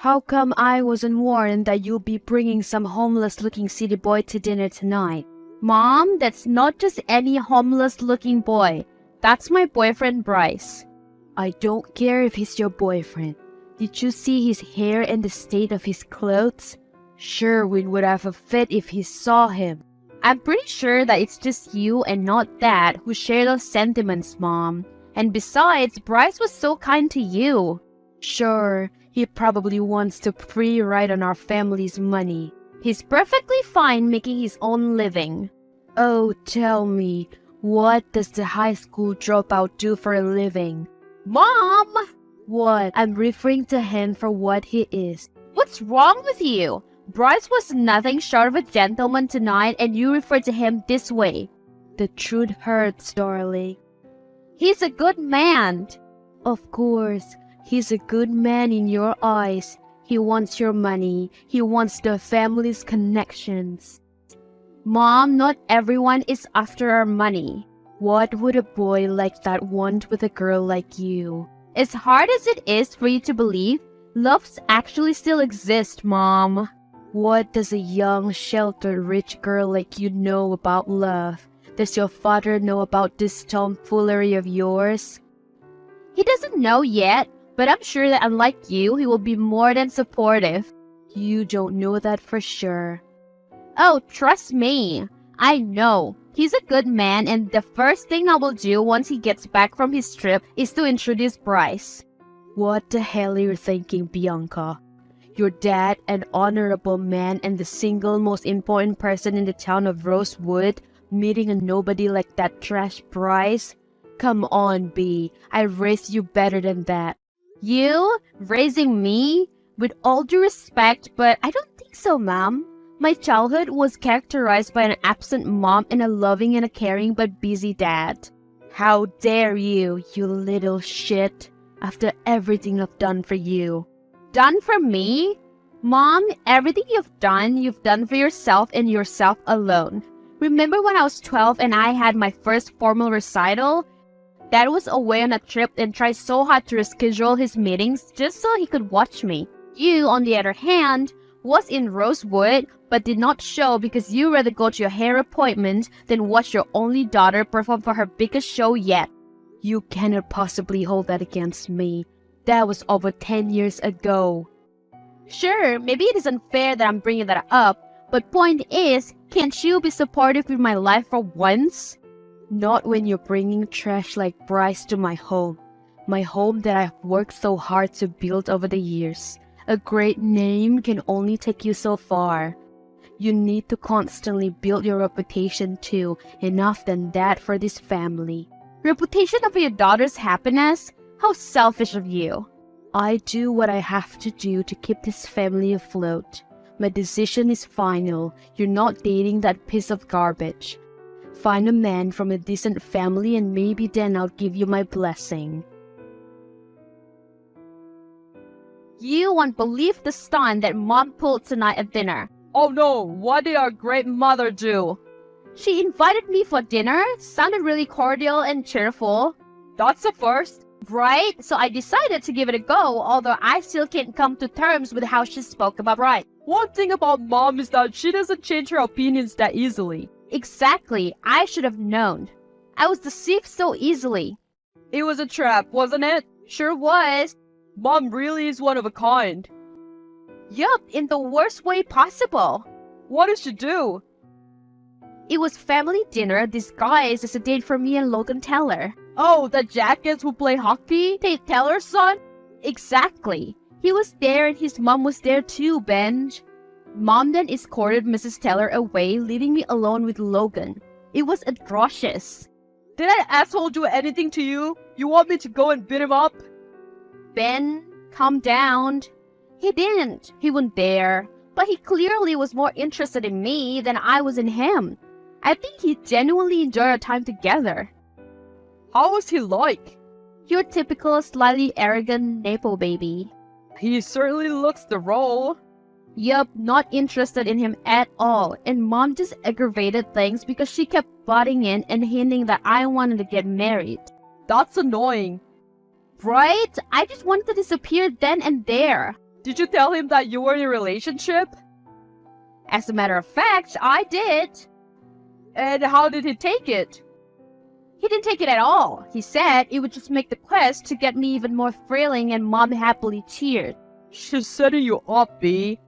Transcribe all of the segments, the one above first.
How come I wasn't warned that you'll be bringing some homeless-looking city boy to dinner tonight? Mom, that's not just any homeless-looking boy. That's my boyfriend, Bryce. I don't care if he's your boyfriend. Did you see his hair and the state of his clothes? Sherwin would have a fit if he saw him. I'm pretty sure that it's just you and not Dad who share those sentiments, Mom. And besides, Bryce was so kind to you. Sure, he probably wants to free ride on our family's money. He's perfectly fine making his own living. Oh, tell me, what does the high school dropout do for a living? Mom! What? I'm referring to him for what he is. What's wrong with you? Bryce was nothing short of a gentleman tonight and you refer to him this way. The truth hurts, darling. He's a good man. Of course, he's a good man in your eyes. He wants your money. He wants the family's connections. Mom, not everyone is after our money. What would a boy like that want with a girl like you? As hard as it is for you to believe, love actually still exists, Mom. What does a young, sheltered, rich girl like you know about love? Does your father know about this tomfoolery of yours? He doesn't know yet, but I'm sure that unlike you, he will be more than supportive. You don't know that for sure. Oh, trust me. I know. He's a good man, and the first thing I will do once he gets back from his trip is to introduce Bryce. What the hell are you thinking, Bianca? Your dad, an honorable man and the single most important person in the town of Rosewood, meeting a nobody like that trash Bryce? Come on, B. I raised you better than that. You? Raising me? With all due respect, but I don't think so, Mom. My childhood was characterized by an absent mom and a loving and a caring but busy dad. How dare you, you little shit, after everything I've done for you. Done for me? Mom, everything you've done for yourself and yourself alone. Remember when I was 12 and I had my first formal recital? Dad was away on a trip and tried so hard to reschedule his meetings just so he could watch me. You, on the other hand, was in Rosewood but did not show because you rather go to your hair appointment than watch your only daughter perform for her biggest show yet. You cannot possibly hold that against me. That was over 10 years ago. Sure, maybe it is unfair that I'm bringing that up, but point is, can't you be supportive with my life for once? Not when you're bringing trash like Bryce to my home that I've worked so hard to build over the years. A great name can only take you so far. You need to constantly build your reputation too, enough than that for this family. Reputation over your daughter's happiness? How selfish of you. I do what I have to do to keep this family afloat. My decision is final. You're not dating that piece of garbage. Find a man from a decent family and maybe then I'll give you my blessing. You won't believe the stunt that Mom pulled tonight at dinner. Oh no, what did our great mother do? She invited me for dinner, sounded really cordial and cheerful. That's a first. Right? So I decided to give it a go, although I still can't come to terms with how she spoke about Bryce. One thing about Mom is that she doesn't change her opinions that easily. Exactly. I should have known. I was deceived so easily. It was a trap, wasn't it? Sure was. Mom really is one of a kind. Yup, in the worst way possible. What did she do? It was family dinner disguised as a date for me and Logan Teller. Oh, the jackets who play hockey? Tate Teller's son? Exactly. He was there and his mom was there too, Benj. Mom then escorted Mrs. Teller away, leaving me alone with Logan. It was atrocious. Did that asshole do anything to you? You want me to go and beat him up? Ben, calm down. He didn't. He wasn't there. But he clearly was more interested in me than I was in him. I think he genuinely enjoyed our time together. How was he like? Your typical slightly arrogant Napo baby. He certainly looks the role. Yup, not interested in him at all, and Mom just aggravated things because she kept butting in and hinting that I wanted to get married. That's annoying. Right? I just wanted to disappear then and there. Did you tell him that you were in a relationship? As a matter of fact, I did. And how did he take it? He didn't take it at all. He said it would just make the quest to get me even more thrilling, and Mom happily cheered. She's setting you up, B.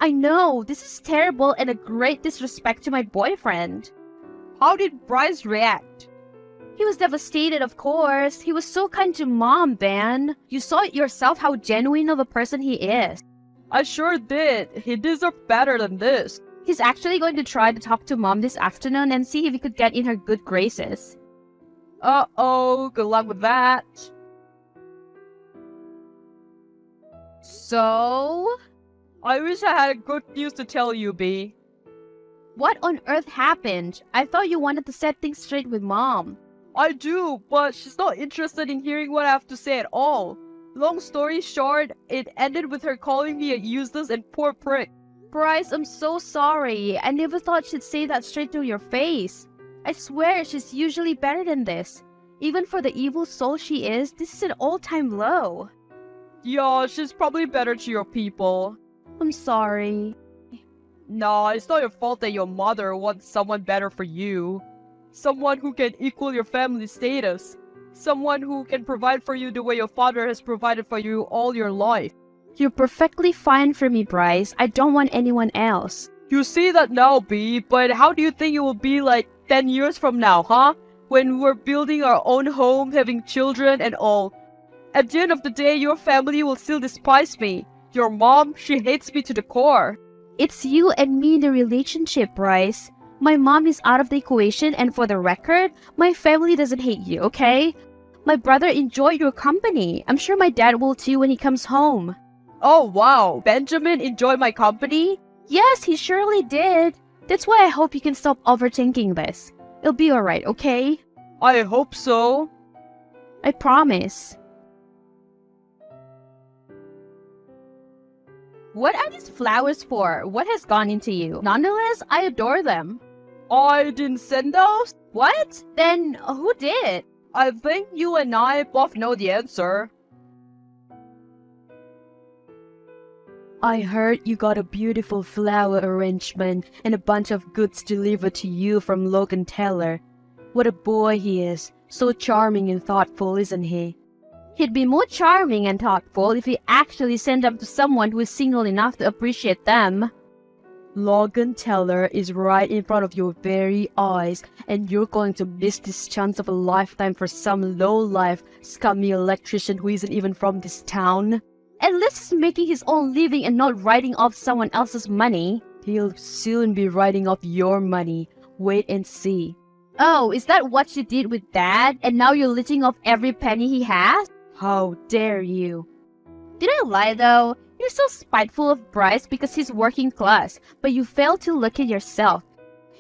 I know, this is terrible and a great disrespect to my boyfriend. How did Bryce react? He was devastated, of course. He was so kind to Mom, Ben. You saw it yourself how genuine of a person he is. I sure did. He deserved better than this. He's actually going to try to talk to Mom this afternoon and see if he could get in her good graces. Uh-oh, good luck with that. So? I wish I had good news to tell you, B. What on earth happened? I thought you wanted to set things straight with Mom. I do, but she's not interested in hearing what I have to say at all. Long story short, it ended with her calling me a useless and poor prick. Bryce, I'm so sorry. I never thought she'd say that straight to your face. I swear she's usually better than this. Even for the evil soul she is, this is an all-time low. Yeah, she's probably better to your people. I'm sorry. Nah, it's not your fault that your mother wants someone better for you. Someone who can equal your family status. Someone who can provide for you the way your father has provided for you all your life. You're perfectly fine for me, Bryce. I don't want anyone else. You see that now, B, but how do you think it will be like 10 years from now, huh? When we're building our own home, having children and all. At the end of the day, your family will still despise me. Your mom, she hates me to the core. It's you and me in the relationship, Bryce. My mom is out of the equation, and for the record, my family doesn't hate you, okay? My brother enjoyed your company. I'm sure my dad will too when he comes home. Oh wow, Benjamin enjoyed my company? Yes, he surely did. That's why I hope you can stop overthinking this. It'll be alright, okay? I hope so. I promise. What are these flowers for? What has gone into you? Nonetheless, I adore them. I didn't send those? What? Then who did? I think you and I both know the answer. I heard you got a beautiful flower arrangement and a bunch of goods delivered to you from Logan Taylor. What a boy he is. So charming and thoughtful, isn't he? He'd be more charming and thoughtful if he actually sent them to someone who is single enough to appreciate them. Logan Taylor is right in front of your very eyes, and you're going to miss this chance of a lifetime for some low-life, scummy electrician who isn't even from this town. At least he's making his own living and not writing off someone else's money. He'll soon be writing off your money. Wait and see. Oh, is that what you did with Dad? And now you're letting off every penny he has? How dare you? Did I lie though? You're so spiteful of Bryce because he's working class, but you fail to look at yourself.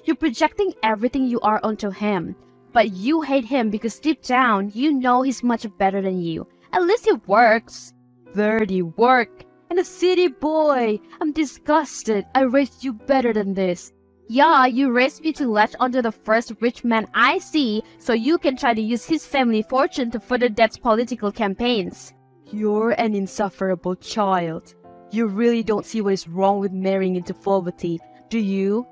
You're projecting everything you are onto him. But you hate him because deep down, you know he's much better than you. At least it works. Dirty work. And a city boy. I'm disgusted. I raised you better than this. Yeah, you raised me to latch onto the first rich man I see so you can try to use his family fortune to further Dad's political campaigns. You're an insufferable child. You really don't see what is wrong with marrying into poverty, do you?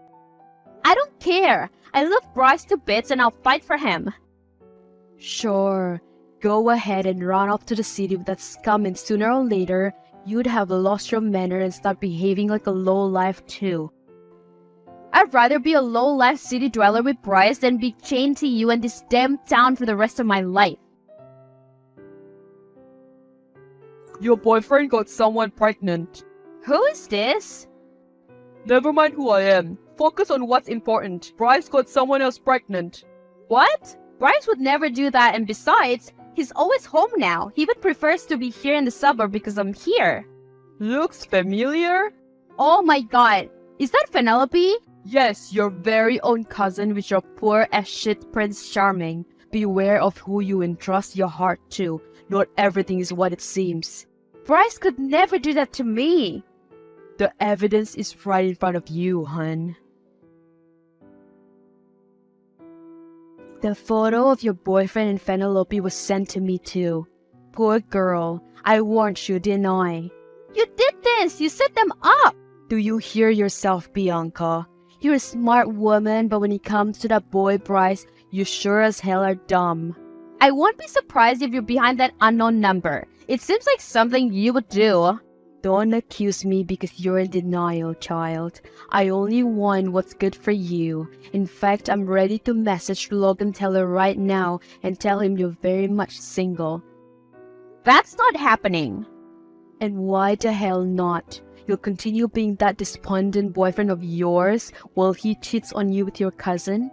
I don't care. I love Bryce to bits and I'll fight for him. Sure. Go ahead and run off to the city with that scum, and sooner or later, you'd have lost your manner and start behaving like a lowlife too. I'd rather be a low-life city dweller with Bryce than be chained to you and this damn town for the rest of my life. Your boyfriend got someone pregnant. Who is this? Never mind who I am. Focus on what's important. Bryce got someone else pregnant. What? Bryce would never do that, and besides, he's always home now. He even prefers to be here in the suburb because I'm here. Looks familiar? Oh my god. Is that Penelope? Yes, your very own cousin with your poor as shit Prince Charming. Beware of who you entrust your heart to. Not everything is what it seems. Bryce could never do that to me. The evidence is right in front of you, hun. The photo of your boyfriend and Penelope was sent to me too. Poor girl. I warned you, didn't I? You did this! You set them up! Do you hear yourself, Bianca? You're a smart woman, but when it comes to that boy Bryce, you sure as hell are dumb. I won't be surprised if you're behind that unknown number. It seems like something you would do. Don't accuse me because you're in denial, child. I only want what's good for you. In fact, I'm ready to message Logan Taylor right now and tell him you're very much single. That's not happening. And why the hell not? You'll continue being that despondent boyfriend of yours while he cheats on you with your cousin?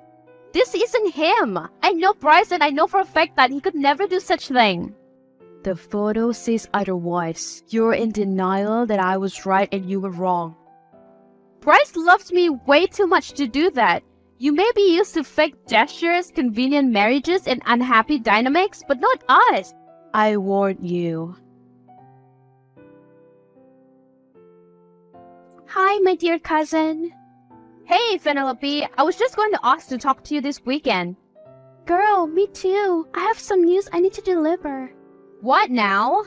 This isn't him. I know Bryce and I know for a fact that he could never do such thing. The photo says otherwise. You're in denial that I was right and you were wrong. Bryce loves me way too much to do that. You may be used to fake gestures, convenient marriages, and unhappy dynamics, but not us. I warned you. Hi, my dear cousin. Hey, Penelope. I was just going to ask to talk to you this weekend. Girl, me too. I have some news I need to deliver. What now?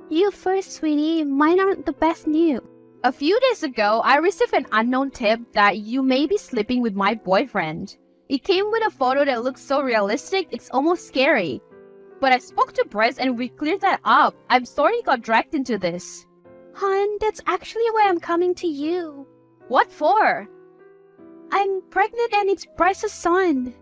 You first, sweetie. Mine aren't the best news. A few days ago, I received an unknown tip that you may be sleeping with my boyfriend. It came with a photo that looks so realistic, it's almost scary. But I spoke to Bryce and we cleared that up. I'm sorry you got dragged into this. Hon, that's actually why I'm coming to you. What for? I'm pregnant and it's Bryce's son.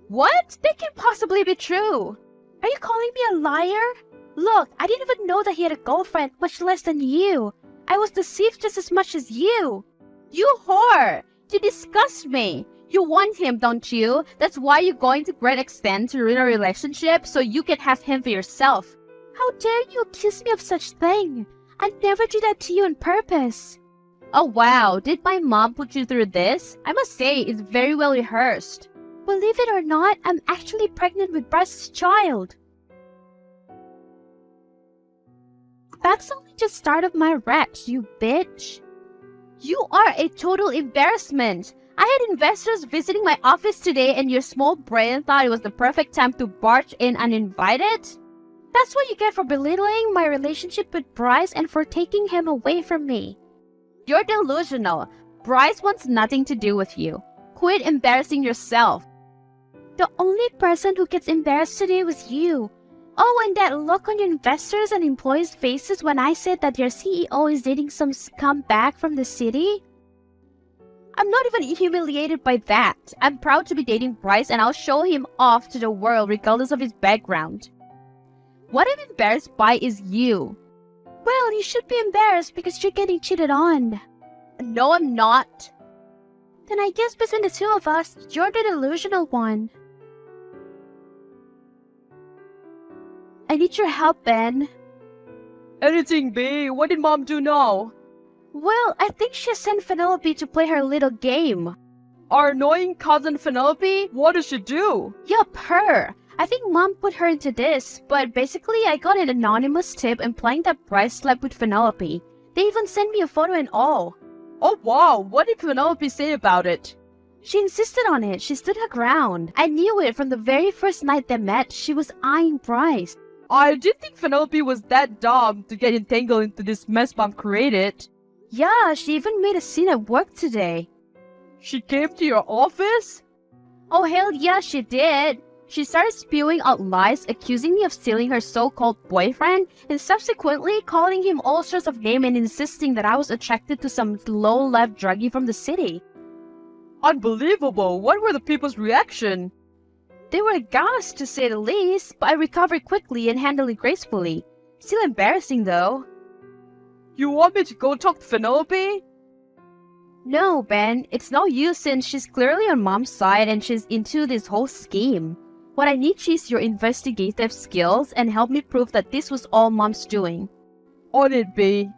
What? That can't possibly be true. Are you calling me a liar? Look, I didn't even know that he had a girlfriend, much less than you. I was deceived just as much as you. You whore! You disgust me. You want him, don't you? That's why you're going to great extent to ruin a relationship so you can have him for yourself. How dare you accuse me of such thing? I'd never do that to you on purpose. Oh wow, did my mom put you through this? I must say, it's very well rehearsed. Believe it or not, I'm actually pregnant with Bryce's child. That's only just start of my wreck, you bitch. You are a total embarrassment. I had investors visiting my office today and your small brain thought it was the perfect time to barge in uninvited? That's what you get for belittling my relationship with Bryce and for taking him away from me. You're delusional. Bryce wants nothing to do with you. Quit embarrassing yourself. The only person who gets embarrassed today was you. Oh, and that look on your investors and employees' faces when I said that your CEO is dating some scumbag from the city? I'm not even humiliated by that. I'm proud to be dating Bryce and I'll show him off to the world regardless of his background. What I'm embarrassed by is you. Well, you should be embarrassed because you're getting cheated on. No, I'm not. Then I guess between the two of us, you're the delusional one. I need your help, Ben. Anything, B. What did Mom do now? Well, I think she sent Penelope to play her little game. Our annoying cousin Penelope? What does she do? Yup, her. I think Mom put her into this, but basically I got an anonymous tip implying that Bryce slept with Penelope. They even sent me a photo and all. Oh wow, what did Penelope say about it? She insisted on it. She stood her ground. I knew it from the very first night they met. She was eyeing Bryce. I didn't think Penelope was that dumb to get entangled into this mess Mom created. Yeah, she even made a scene at work today. She came to your office? Oh hell yeah, she did. She started spewing out lies, accusing me of stealing her so-called boyfriend, and subsequently calling him all sorts of names and insisting that I was attracted to some low-life druggie from the city. Unbelievable! What were the people's reaction? They were aghast to say the least, but I recovered quickly and handled it gracefully. Still embarrassing though. You want me to go talk to Penelope? No, Ben, it's no use since she's clearly on Mom's side and she's into this whole scheme. What I need is your investigative skills and help me prove that this was all Mom's doing. On it, B.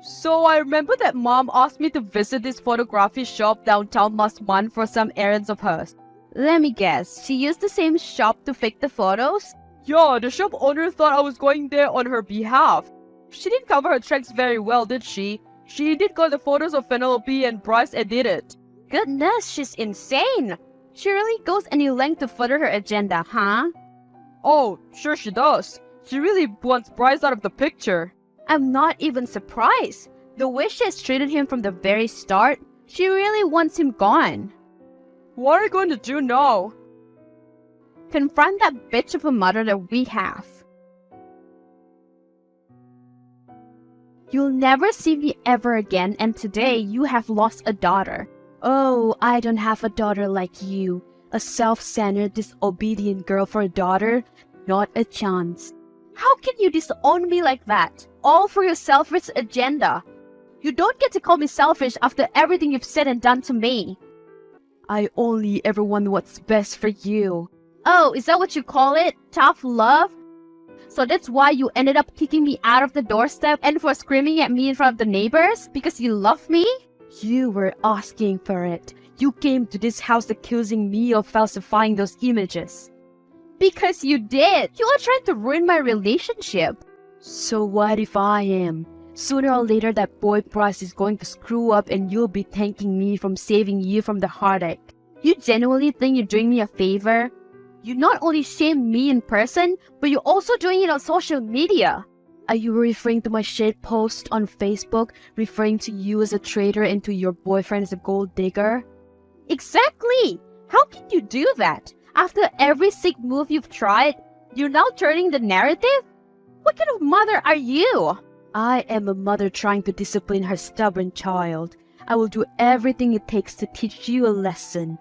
So I remember that Mom asked me to visit this photography shop downtown last month for some errands of hers. Let me guess, she used the same shop to fake the photos? Yeah, the shop owner thought I was going there on her behalf. She didn't cover her tracks very well, did she? She did got the photos of Penelope and Bryce edited. Goodness, she's insane! She really goes any length to further her agenda, huh? Oh, sure she does. She really wants Bryce out of the picture. I'm not even surprised. The way she has treated him from the very start, she really wants him gone. What are you going to do now? Confront that bitch of a mother that we have. You'll never see me ever again, and today you have lost a daughter. Oh, I don't have a daughter like you. A self-centered, disobedient girl for a daughter? Not a chance. How can you disown me like that? All for your selfish agenda. You don't get to call me selfish after everything you've said and done to me. I only ever want what's best for you. Oh, is that what you call it? Tough love? So that's why you ended up kicking me out of the doorstep and for screaming at me in front of the neighbors? Because you love me? You were asking for it. You came to this house accusing me of falsifying those images. Because you did. You are trying to ruin my relationship. So what if I am? Sooner or later that boy Bryce is going to screw up and you'll be thanking me from saving you from the heartache. You genuinely think you're doing me a favor? You not only shame me in person, but you're also doing it on social media. Are you referring to my shade post on Facebook, referring to you as a traitor and to your boyfriend as a gold digger? Exactly! How can you do that? After every sick move you've tried, you're now turning the narrative? What kind of mother are you? I am a mother trying to discipline her stubborn child. I will do everything it takes to teach you a lesson.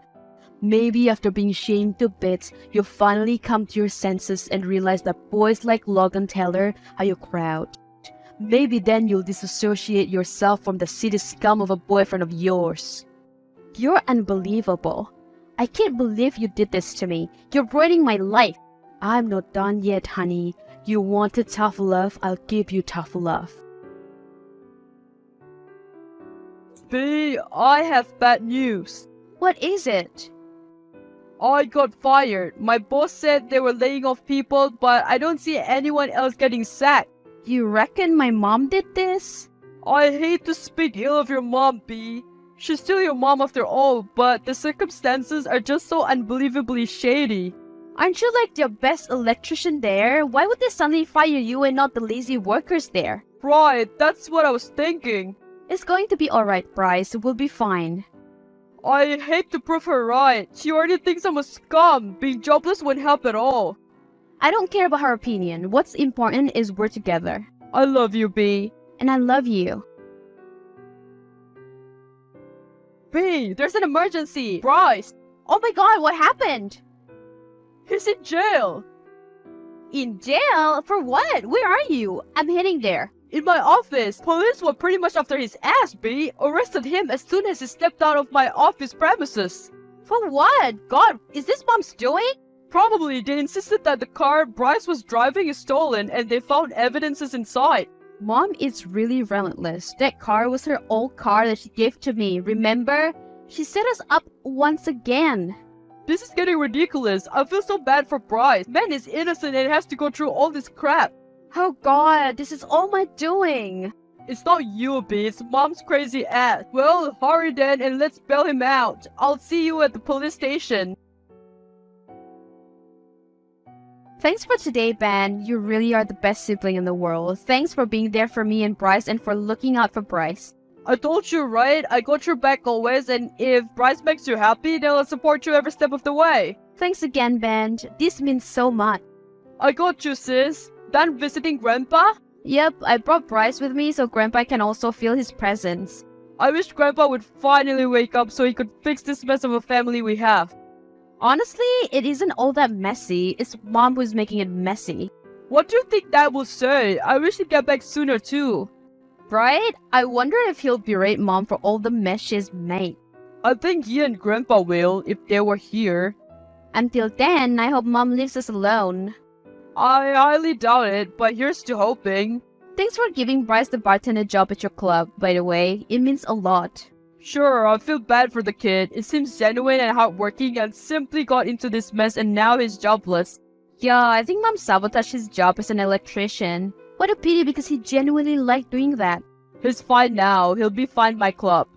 Maybe after being shamed to bits, you'll finally come to your senses and realize that boys like Logan Taylor are your crowd. Maybe then you'll disassociate yourself from the city scum of a boyfriend of yours. You're unbelievable. I can't believe you did this to me. You're ruining my life. I'm not done yet, honey. You wanted tough love, I'll give you tough love. B, I have bad news. What is it? I got fired. My boss said they were laying off people, but I don't see anyone else getting sacked. You reckon my mom did this? I hate to speak ill of your mom, B. She's still your mom after all, but the circumstances are just so unbelievably shady. Aren't you like the best electrician there? Why would they suddenly fire you and not the lazy workers there? Right, that's what I was thinking. It's going to be alright, Bryce. We'll be fine. I hate to prove her right. She already thinks I'm a scum. Being jobless won't help at all. I don't care about her opinion. What's important is we're together. I love you, B. And I love you. B, there's an emergency. Bryce, Oh my god, what happened? he's in jail. In jail? For what? Where are you? I'm heading there. In my office, police were pretty much after his ass, B. Arrested him as soon as he stepped out of my office premises. For what? God, is this mom's doing? Probably they insisted that the car Bryce was driving is stolen and they found evidences inside. Mom is really relentless. That car was her old car that she gave to me, remember? She set us up once again. This is getting ridiculous. I feel so bad for Bryce. Man is innocent and has to go through all this crap. Oh god, this is all my doing. It's not you, B. It's mom's crazy ass. Well, hurry then and let's bail him out. I'll see you at the police station. Thanks for today, Ben. You really are the best sibling in the world. Thanks for being there for me and Bryce and for looking out for Bryce. I told you, right? I got your back always, and if Bryce makes you happy, then I'll support you every step of the way. Thanks again, Ben. This means so much. I got you, sis. Done visiting Grandpa? Yep, I brought Bryce with me so Grandpa can also feel his presence. I wish Grandpa would finally wake up so he could fix this mess of a family we have. Honestly, it isn't all that messy. It's Mom who's making it messy. What do you think Dad will say? I wish he'd get back sooner too. Right? I wonder if he'll berate Mom for all the mess she's made. I think he and Grandpa will, if they were here. Until then, I hope Mom leaves us alone. I highly doubt it, but here's to hoping. Thanks for giving Bryce the bartender job at your club, by the way. It means a lot. Sure, I feel bad for the kid. It seems genuine and hardworking and simply got into this mess and now he's jobless. Yeah, I think Mom sabotaged his job as an electrician. What a pity because he genuinely liked doing that. He's fine now. He'll be fine by club.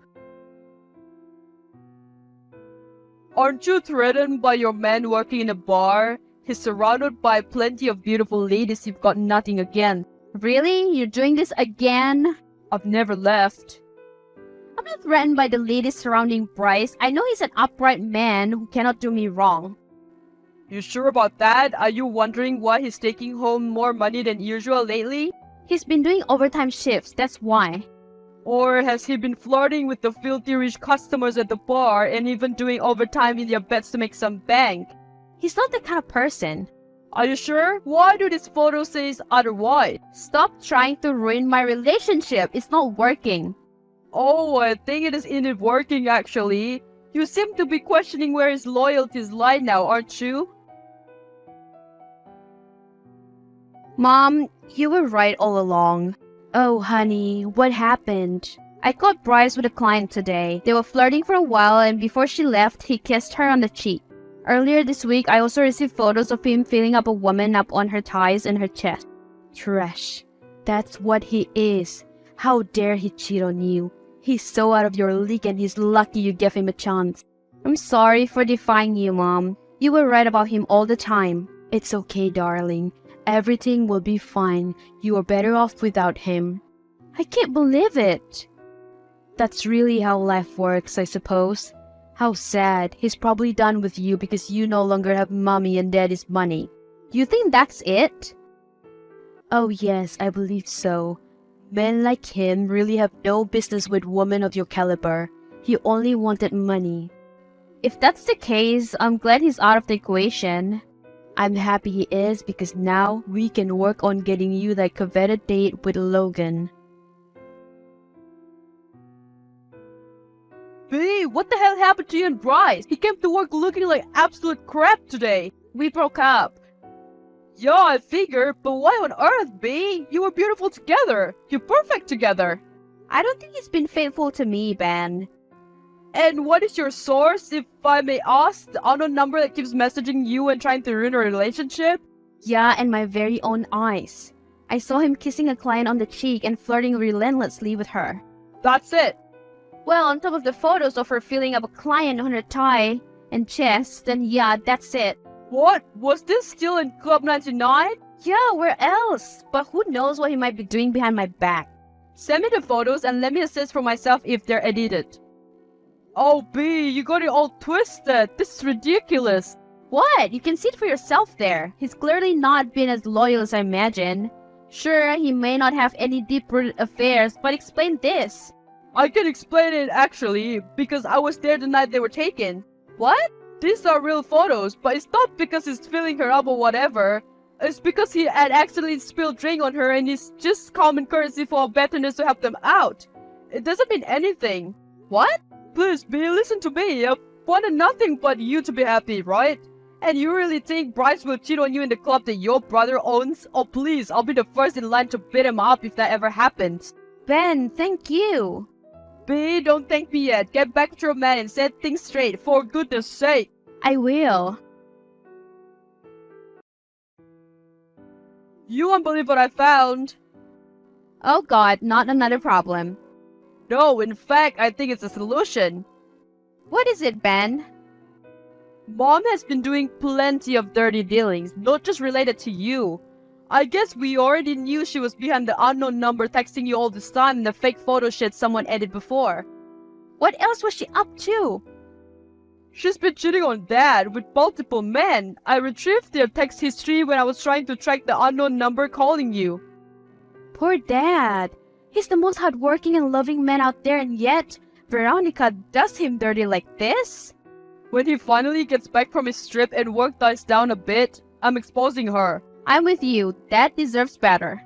Aren't you threatened by your man working in a bar? He's surrounded by plenty of beautiful ladies. You've got nothing against. Really? You're doing this again? I've never left. I'm not threatened by the ladies surrounding Bryce. I know he's an upright man who cannot do me wrong. You sure about that? Are you wondering why he's taking home more money than usual lately? He's been doing overtime shifts, that's why. Or has he been flirting with the filthy rich customers at the bar and even doing overtime in their beds to make some bank? He's not that kind of person. Are you sure? Why do these photos say otherwise? Stop trying to ruin my relationship. It's not working. Oh, I think it is indeed working actually. You seem to be questioning where his loyalties lie now, aren't you? Mom, you were right all along. Oh, honey, what happened? I caught Bryce with a client today. They were flirting for a while, and before she left, he kissed her on the cheek. Earlier this week, I also received photos of him filling up a woman up on her thighs and her chest. Trash. That's what he is. How dare he cheat on you? He's so out of your league and he's lucky you gave him a chance. I'm sorry for defying you, Mom. You were right about him all the time. It's okay, darling. Everything will be fine. You are better off without him. I can't believe it. That's really how life works, I suppose. How sad. He's probably done with you because you no longer have mommy and daddy's money. You think that's it? Oh yes, I believe so. Men like him really have no business with women of your caliber. He only wanted money. If that's the case, I'm glad he's out of the equation. I'm happy he is because now we can work on getting you that coveted date with Logan. B, what the hell happened to you and Bryce? He came to work looking like absolute crap today. We broke up. Yeah, I figured, but why on earth, B? You were beautiful together. You're perfect together. I don't think he's been faithful to me, Ben. And what is your source, if I may ask? The unknown number that keeps messaging you and trying to ruin a relationship? Yeah, and my very own eyes. I saw him kissing a client on the cheek and flirting relentlessly with her. That's it. Well, on top of the photos of her filling up a client on her thigh and chest, then yeah, that's it. What? Was this still in Club 99? Yeah, where else? But who knows what he might be doing behind my back. Send me the photos and let me assess for myself if they're edited. Oh, B, you got it all twisted. This is ridiculous. What? You can see it for yourself there. He's clearly not been as loyal as I imagine. Sure, he may not have any deep-rooted affairs, but explain this. I can explain it actually, because I was there the night they were taken. What? These are real photos, but it's not because he's filling her up or whatever. It's because he had accidentally spilled drink on her and it's just common courtesy for veterans to help them out. It doesn't mean anything. What? Please, B, listen to me. I wanted nothing but you to be happy, right? And you really think Bryce will cheat on you in the club that your brother owns? Oh please, I'll be the first in line to beat him up if that ever happens. Ben, thank you. B, don't thank me yet. Get back to your man and set things straight, for goodness sake. I will. You won't believe what I found. Oh God, not another problem. No, in fact, I think it's a solution. What is it, Ben? Mom has been doing plenty of dirty dealings, not just related to you. I guess we already knew she was behind the unknown number texting you all this time and the fake photo shit someone edited before. What else was she up to? She's been cheating on Dad with multiple men. I retrieved their text history when I was trying to track the unknown number calling you. Poor Dad. He's the most hardworking and loving man out there, and yet Veronica does him dirty like this? When he finally gets back from his trip and work dies down a bit, I'm exposing her. I'm with you. Dad deserves better.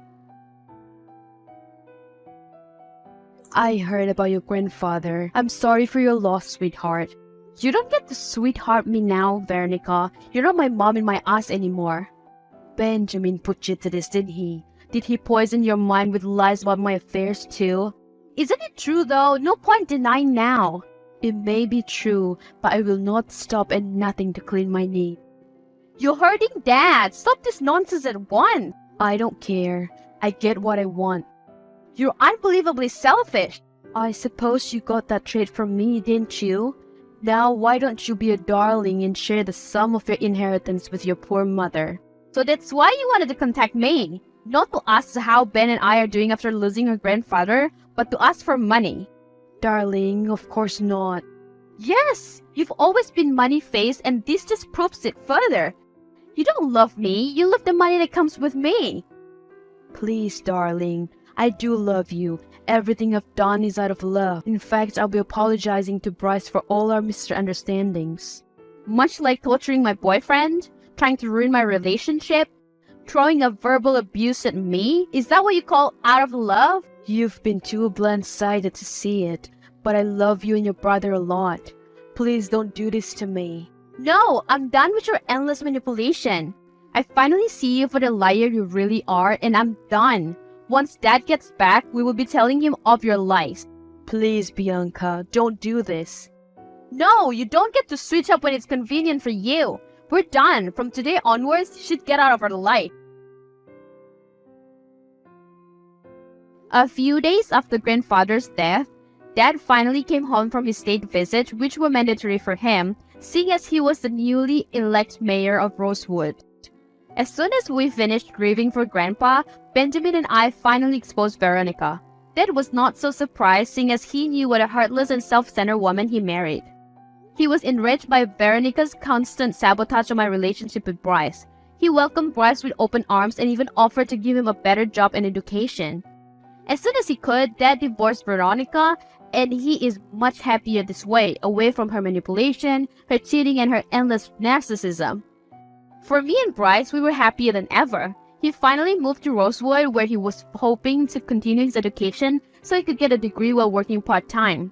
I heard about your grandfather. I'm sorry for your loss, sweetheart. You don't get to sweetheart me now, Veronica. You're not my mom in my ass anymore. Benjamin put you to this, didn't he? Did he poison your mind with lies about my affairs too? Isn't it true though? No point denying now. It may be true, but I will not stop at nothing to clean my name. You're hurting Dad. Stop this nonsense at once. I don't care. I get what I want. You're unbelievably selfish. I suppose you got that trait from me, didn't you? Now, why don't you be a darling and share the sum of your inheritance with your poor mother? So that's why you wanted to contact me. Not to ask how Ben and I are doing after losing our grandfather, but to ask for money. Darling, of course not. Yes, you've always been money-faced and this just proves it further. You don't love me, you love the money that comes with me. Please, darling, I do love you. Everything I've done is out of love. In fact, I'll be apologizing to Bryce for all our misunderstandings. Much like torturing my boyfriend, trying to ruin my relationship, throwing a verbal abuse at me? Is that what you call out of love? You've been too blunt-sided to see it, but I love you and your brother a lot. Please don't do this to me. No, I'm done with your endless manipulation. I finally see you for the liar you really are, and I'm done. Once Dad gets back, we will be telling him of your lies. Please, Bianca, don't do this. No, you don't get to switch up when it's convenient for you. We're done. From today onwards, you should get out of our life. A few days after grandfather's death, Dad finally came home from his state visit, which were mandatory for him, seeing as he was the newly elected mayor of Rosewood. As soon as we finished grieving for Grandpa, Benjamin and I finally exposed Veronica. Dad was not so surprised, seeing as he knew what a heartless and self-centered woman he married. He was enraged by Veronica's constant sabotage of my relationship with Bryce. He welcomed Bryce with open arms and even offered to give him a better job and education. As soon as he could, Dad divorced Veronica, and he is much happier this way, away from her manipulation, her cheating, and her endless narcissism. For me and Bryce, we were happier than ever. He finally moved to Rosewood, where he was hoping to continue his education so he could get a degree while working part-time.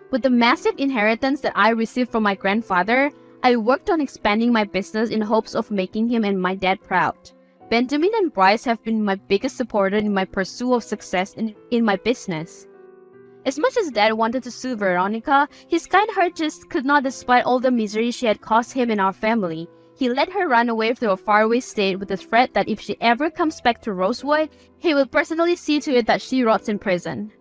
With the massive inheritance that I received from my grandfather, I worked on expanding my business in hopes of making him and my dad proud. Benjamin and Bryce have been my biggest supporter in my pursuit of success in my business. As much as Dad wanted to sue Veronica, his kind heart just could not, despite all the misery she had caused him and our family. He let her run away to a faraway state with the threat that if she ever comes back to Rosewood, he will personally see to it that she rots in prison.